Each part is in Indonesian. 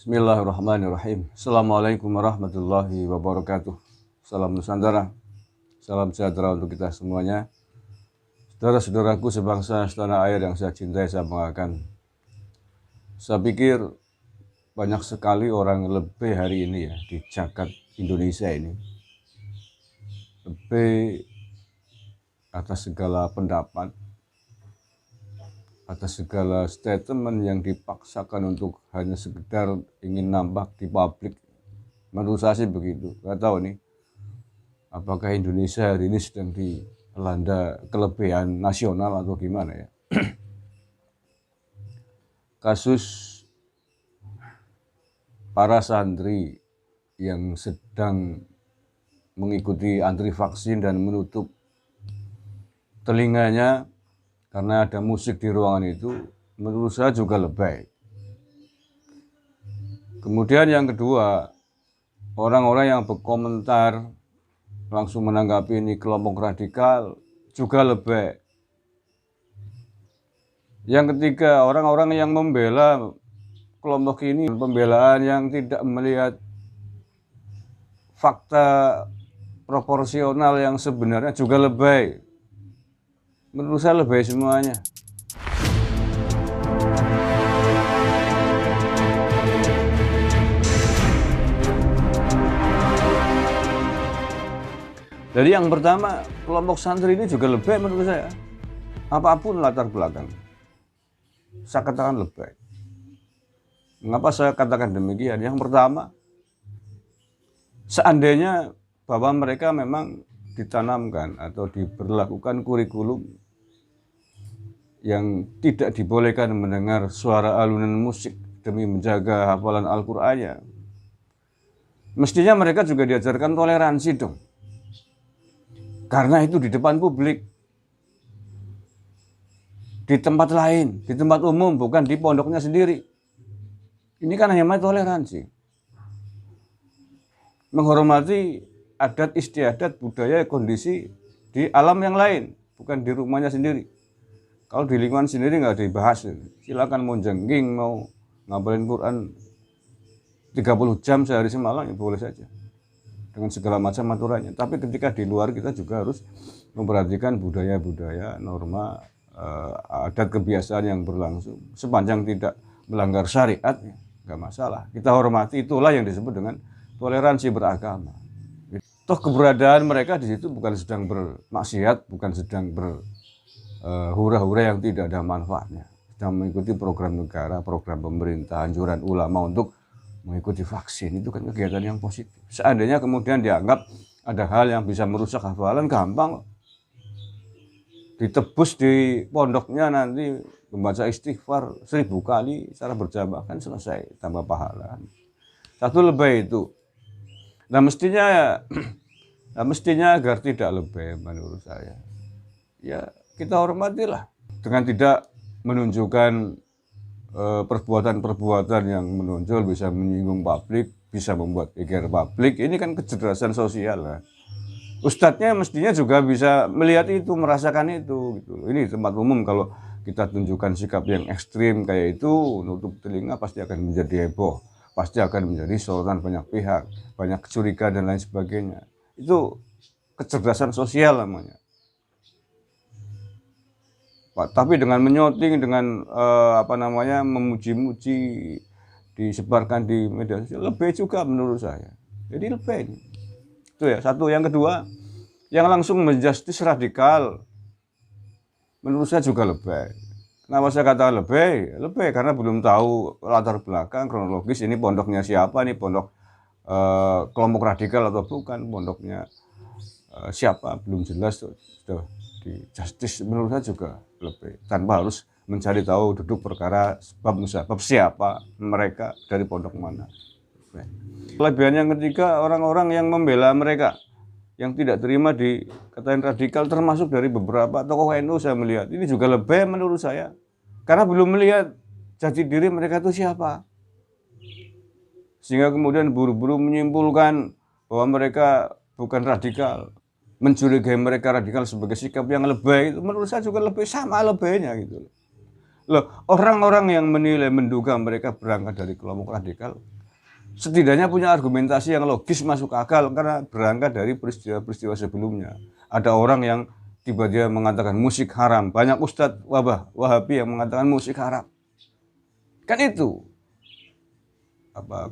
Bismillahirrahmanirrahim. Assalamualaikum warahmatullahi wabarakatuh. Salam Nusantara. Salam sejahtera untuk kita semuanya. Saudara-saudaraku sebangsa setanah air yang saya cintai, saya banggakan. Saya pikir banyak sekali orang lebih hari ini ya di jagat Indonesia ini. Lebih atas segala pendapat, atas segala statement yang dipaksakan untuk hanya sekedar ingin nampak di publik. Menurut saya sih begitu. Nggak tahu nih, apakah Indonesia hari ini sedang dilanda kelebihan nasional atau gimana ya. Kasus para santri yang sedang mengikuti antri vaksin dan menutup telinganya karena ada musik di ruangan itu, menurut saya juga lebay. Kemudian yang kedua, orang-orang yang berkomentar langsung menanggapi ini kelompok radikal juga lebay. Yang ketiga, orang-orang yang membela kelompok ini, pembelaan yang tidak melihat fakta proporsional yang sebenarnya juga lebay. Menurut saya lebay semuanya. Jadi yang pertama, kelompok santri ini juga lebay menurut saya. Apapun latar belakang, saya katakan lebay. Mengapa saya katakan demikian? Yang pertama, seandainya bahwa mereka memang ditanamkan atau diberlakukan kurikulum yang tidak dibolehkan mendengar suara alunan musik demi menjaga hafalan Al-Qur'annya, mestinya mereka juga diajarkan toleransi dong. Karena itu di depan publik, di tempat lain, di tempat umum, bukan di pondoknya sendiri. Ini kan hanya toleransi. Menghormati adat istiadat, budaya, kondisi di alam yang lain, bukan di rumahnya sendiri. Kalau di lingkungan sendiri nggak dibahas. Silakan mau jengging, mau ngapalin Quran 30 jam sehari semalam, ya boleh saja. Dengan segala macam aturannya. Tapi ketika di luar, kita juga harus memperhatikan budaya-budaya, norma, adat kebiasaan yang berlangsung. Sepanjang tidak melanggar syariat, nggak masalah. Kita hormati, itulah yang disebut dengan toleransi beragama. Toh keberadaan mereka di situ bukan sedang bermaksiat, bukan sedang berhura-hura yang tidak ada manfaatnya. Sedang mengikuti program negara, program pemerintah, anjuran ulama untuk mengikuti vaksin. Itu kan kegiatan yang positif. Seandainya kemudian dianggap ada hal yang bisa merusak hafalan, gampang. Ditebus di pondoknya nanti membaca istighfar 1000 kali secara berjamaah, kan selesai, tambah pahala. Satu lebay itu. Nah mestinya agar tidak lebay menurut saya, ya kita hormatilah dengan tidak menunjukkan perbuatan-perbuatan yang menonjol, bisa menyinggung publik, bisa membuat geger publik. Ini kan kecerdasan sosial lah. Ustadznya mestinya juga bisa melihat itu, merasakan itu gitu. Ini tempat umum, kalau kita tunjukkan sikap yang ekstrim kayak itu, nutup telinga, pasti akan menjadi heboh. Pasti akan menjadi sorotan banyak pihak, banyak kecurigaan dan lain sebagainya. Itu kecerdasan sosial namanya. Tapi dengan menyoting, dengan memuji-muji, disebarkan di media sosial, lebih juga menurut saya. Jadi lebih. Itu ya, satu. Yang kedua, yang langsung menjustis radikal, menurut saya juga lebih. Kenapa saya katakan lebih karena belum tahu latar belakang kronologis, ini pondoknya siapa, ini pondok kelompok radikal atau bukan, pondoknya siapa, belum jelas, sudah di justice. Menurut saya juga lebih, tanpa harus mencari tahu duduk perkara sebab musabab siapa mereka, dari pondok mana. Kelebihan yang ketiga, orang-orang yang membela mereka, yang tidak terima dikatain radikal, termasuk dari beberapa tokoh NU, saya melihat ini juga lebih menurut saya, karena belum melihat jati diri mereka itu siapa, sehingga kemudian buru-buru menyimpulkan bahwa mereka bukan radikal, mencurigai mereka radikal sebagai sikap yang lebay. Itu menurut saya juga lebih, sama lebaynya gitu loh. Orang-orang yang menilai, menduga mereka berangkat dari kelompok radikal, setidaknya punya argumentasi yang logis masuk akal karena berangkat dari peristiwa-peristiwa sebelumnya. Ada orang yang tiba-tiba mengatakan musik haram, banyak ustadz Wahabi yang mengatakan musik haram. Kan itu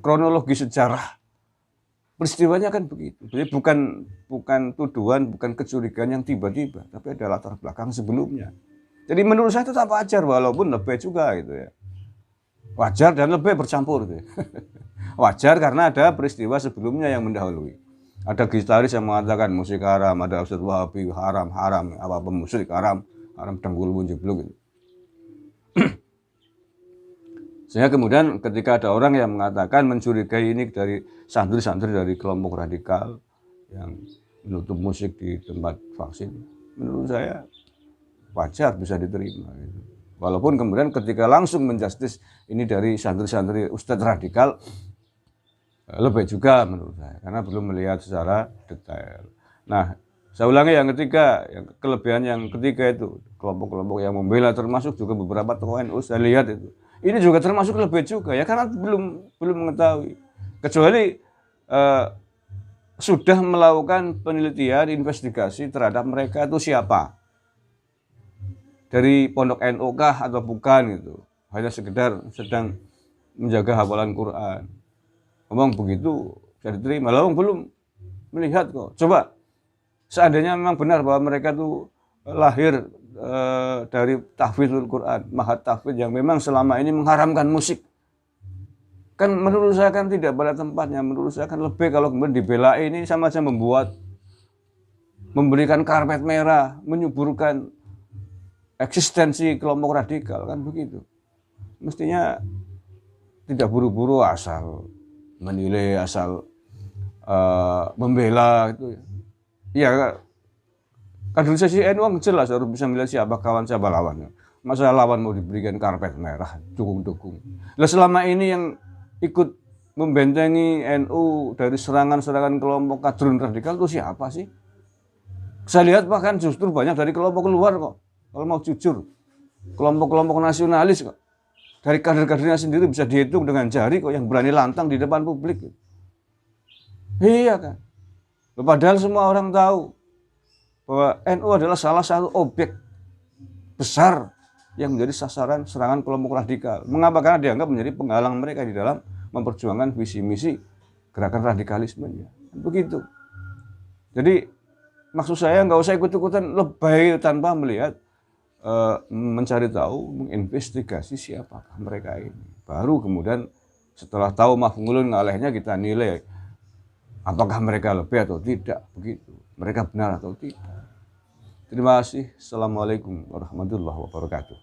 kronologi sejarah peristiwanya kan begitu. Jadi bukan tuduhan, bukan kecurigaan yang tiba-tiba, tapi ada latar belakang sebelumnya. Jadi menurut saya tetap wajar, walaupun lebih juga gitu ya. Wajar dan lebih bercampur gitu ya. Wajar karena ada peristiwa sebelumnya yang mendahului. Ada gitaris yang mengatakan musik haram, ada Ustadz Wahabi haram, apa musik haram dengkul jeblok gitu. Sehingga kemudian ketika ada orang yang mengatakan mencurigai ini dari santri-santri dari kelompok radikal yang menutup musik di tempat vaksin, menurut saya wajar, bisa diterima. Gitu. Walaupun kemudian ketika langsung menjustis ini dari santri-santri ustadz radikal, lebih juga menurut saya, karena belum melihat secara detail. Nah, saya ulangi yang ketiga, kelebihan yang ketiga itu, kelompok-kelompok yang membela termasuk juga beberapa tokoh NU, saya lihat itu. Ini juga termasuk lebih juga, ya karena belum mengetahui. Kecuali sudah melakukan penelitian, investigasi terhadap mereka itu siapa. Dari pondok NU kah atau bukan gitu. Hanya sekedar sedang menjaga hafalan Quran. Ngomong begitu bisa diterima. Lalu belum melihat kok. Coba seandainya memang benar bahwa mereka itu lahir dari tahfidzul Quran, mahat tahfidz yang memang selama ini mengharamkan musik. Kan menurut saya kan tidak pada tempatnya. Menurut saya kan lebih kalau kemudian dibela ini sama saja memberikan karpet merah, menyuburkan eksistensi kelompok radikal, kan begitu. Mestinya tidak buru-buru asal menilai, asal membela gitu. Ya, kaderisasi NU jelas harus bisa melihat siapa kawan, siapa lawan. Masa lawan mau diberikan karpet merah, dukung-dukung. Nah, selama ini yang ikut membentengi NU dari serangan-serangan kelompok kadrun radikal itu siapa sih? Saya lihat bahkan justru banyak dari kelompok luar kok. Kalau mau jujur, kelompok-kelompok nasionalis kok. Dari kader-kadernya sendiri bisa dihitung dengan jari kok yang berani lantang di depan publik. Iya kan. Padahal semua orang tahu bahwa NU adalah salah satu objek besar yang menjadi sasaran serangan kelompok radikal. Mengapa? Karena dianggap menjadi penghalang mereka di dalam memperjuangkan visi misi gerakan radikalismenya. Begitu. Jadi maksud saya nggak usah ikut-ikutan lebay tanpa melihat, mencari tahu, menginvestigasi siapakah mereka ini. Baru kemudian setelah tahu maf'ulun ngalehnya kita nilai apakah mereka lebih atau tidak, begitu. Mereka benar atau tidak. Terima kasih. Assalamualaikum warahmatullahi wabarakatuh.